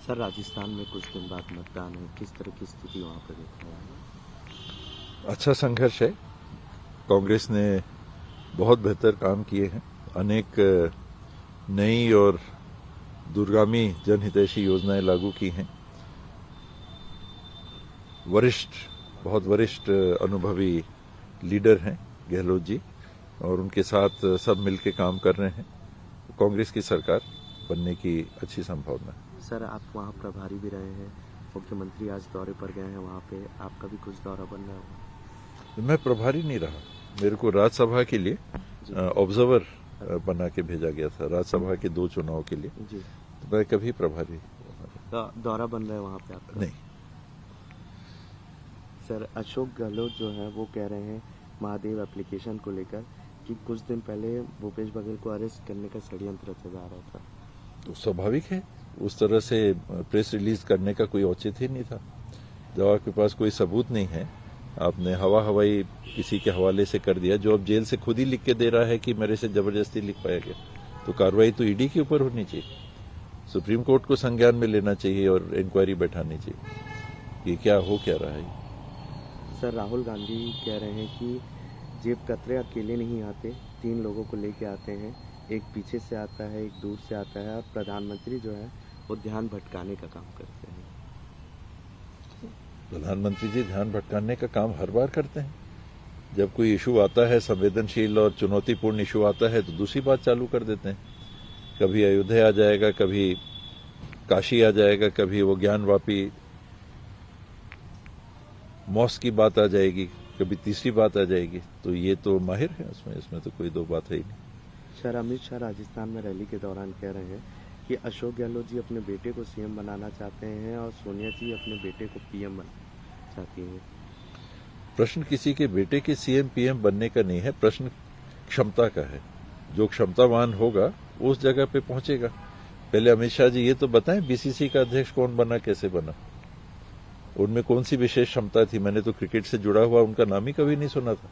Sir, Rajasthan में कुछ दिन बाद मतदान है, किस तरह की स्थिति वहाँ पर देख रहे हैं? अच्छा संघर्ष है। कांग्रेस ने बहुत बेहतर काम किए हैं। अनेक नई और दूरगामी जनहितैषी योजनाएं लागू की हैं। बहुत वरिष्ठ अनुभवी लीडर हैं गहलोत जी, और उनके साथ सब मिलकर काम कर रहे हैं। कांग्रेस की सरकार बनने की अच्छी संभावना है। सर, आप वहाँ प्रभारी भी रहे हैं, मुख्यमंत्री आज दौरे पर गए हैं वहाँ पे, आपका भी कुछ दौरा बन रहा है? मैं प्रभारी नहीं रहा। मेरे को राज्यसभा के लिए ऑब्जर्वर बना के भेजा गया था, राज्यसभा के 2 चुनाव के लिए जी। तो मैं कभी प्रभारी दौरा बन रहा है वहाँ पे आपका? नहीं। सर, अशोक गहलोत जो है वो कह रहे हैं महादेव एप्लीकेशन को लेकर कि कुछ दिन पहले भूपेश बघेल को अरेस्ट करने का षड्यंत्र रचा जा रहा था। तो स्वाभाविक है, उस तरह से प्रेस रिलीज करने का कोई औचित्य ही नहीं था। जब आपके पास कोई सबूत नहीं है, आपने हवाई किसी के हवाले से कर दिया, जो अब जेल से खुद ही लिख के दे रहा है कि मेरे से जबरदस्ती लिख पाया गया, तो कार्रवाई तो ईडी के ऊपर होनी चाहिए। सुप्रीम कोर्ट को संज्ञान में लेना चाहिए और इंक्वायरी बैठानी चाहिए कि क्या रहा है। सर, राहुल गांधी कह रहे हैं कि जेब कतरे अकेले नहीं आते, 3 लोगों को लेके आते हैं, एक पीछे से आता है, एक दूर से आता है, और प्रधानमंत्री जो है वो ध्यान भटकाने का काम करते हैं। प्रधानमंत्री जी ध्यान भटकाने का काम हर बार करते हैं। जब कोई इशू आता है, संवेदनशील और चुनौतीपूर्ण इशू आता है, तो दूसरी बात चालू कर देते हैं। कभी अयोध्या आ जाएगा, कभी काशी आ जाएगा, कभी वो ज्ञानवापी मॉस्क की बात आ जाएगी, कभी तीसरी बात आ जाएगी। तो ये तो माहिर है इसमें तो कोई 2 बात है ही नहीं। सर, अमित शाह राजस्थान में रैली के दौरान कह रहे हैं कि अशोक गहलोत जी अपने बेटे को सीएम बनाना चाहते हैं और सोनिया जी अपने बेटे को पीएम बनाना चाहती हैं। प्रश्न किसी के बेटे के सीएम पीएम बनने का नहीं है, प्रश्न क्षमता का है। जो क्षमतावान होगा उस जगह पे पहुंचेगा। पहले अमित शाह जी ये तो बताएं, बीसीसी का अध्यक्ष कौन बना, कैसे बना, उनमें कौन सी विशेष क्षमता थी? मैंने तो क्रिकेट से जुड़ा हुआ उनका नाम ही कभी नहीं सुना था।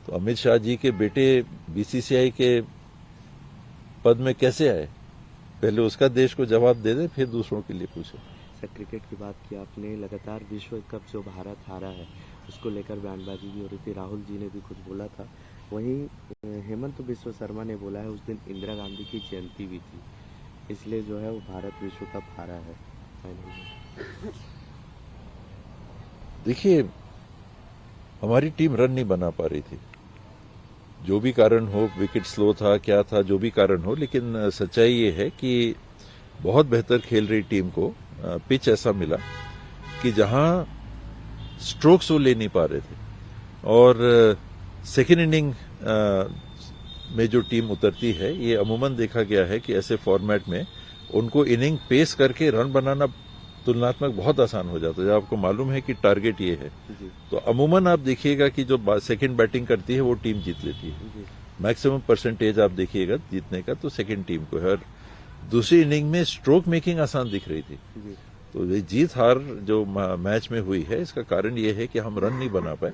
तो अमित शाह जी के बेटे बीसीसीआई के पद में कैसे आए? पहले उसका देश को जवाब दे दे, फिर दूसरों के लिए पूछे। सर, क्रिकेट की बात की आपने, लगातार विश्व कप जो भारत हारा है उसको लेकर बयानबाजी भी हो रही थी, राहुल जी ने भी कुछ बोला था। वहीं हेमंत बिस्व शर्मा ने बोला है उस दिन इंदिरा गांधी की जयंती भी थी, इसलिए जो है वो भारत विश्व कप हारा है फाइनल में। देखिए, हमारी टीम रन नहीं बना पा रही थी। जो भी कारण हो, विकेट स्लो था, क्या था, जो भी कारण हो, लेकिन सच्चाई ये है कि बहुत बेहतर खेल रही टीम को पिच ऐसा मिला कि जहां स्ट्रोक्स वो ले नहीं पा रहे थे। और सेकेंड इनिंग में जो टीम उतरती है, ये अमूमन देखा गया है कि ऐसे फॉर्मेट में उनको इनिंग पेस करके रन बनाना तुलनात्मक बहुत आसान हो जाता है। जब आपको मालूम है कि टारगेट ये है, तो अमूमन आप देखिएगा कि जो सेकंड बैटिंग करती है वो टीम जीत लेती है। मैक्सिमम परसेंटेज आप देखिएगा जीतने का तो सेकंड टीम को है। और दूसरी इनिंग में स्ट्रोक मेकिंग आसान दिख रही थी। तो ये जीत हार जो मैच में हुई है, इसका कारण ये है कि हम रन नहीं बना पाए।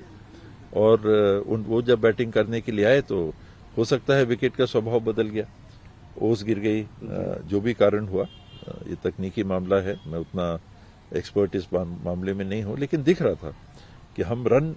और वो जब बैटिंग करने के लिए आए तो हो सकता है विकेट का स्वभाव बदल गया, ओस गिर गई, जो भी कारण हुआ। ये तकनीकी मामला है, मैं उतना एक्सपर्ट इस मामले में नहीं हूं, लेकिन दिख रहा था कि हम रन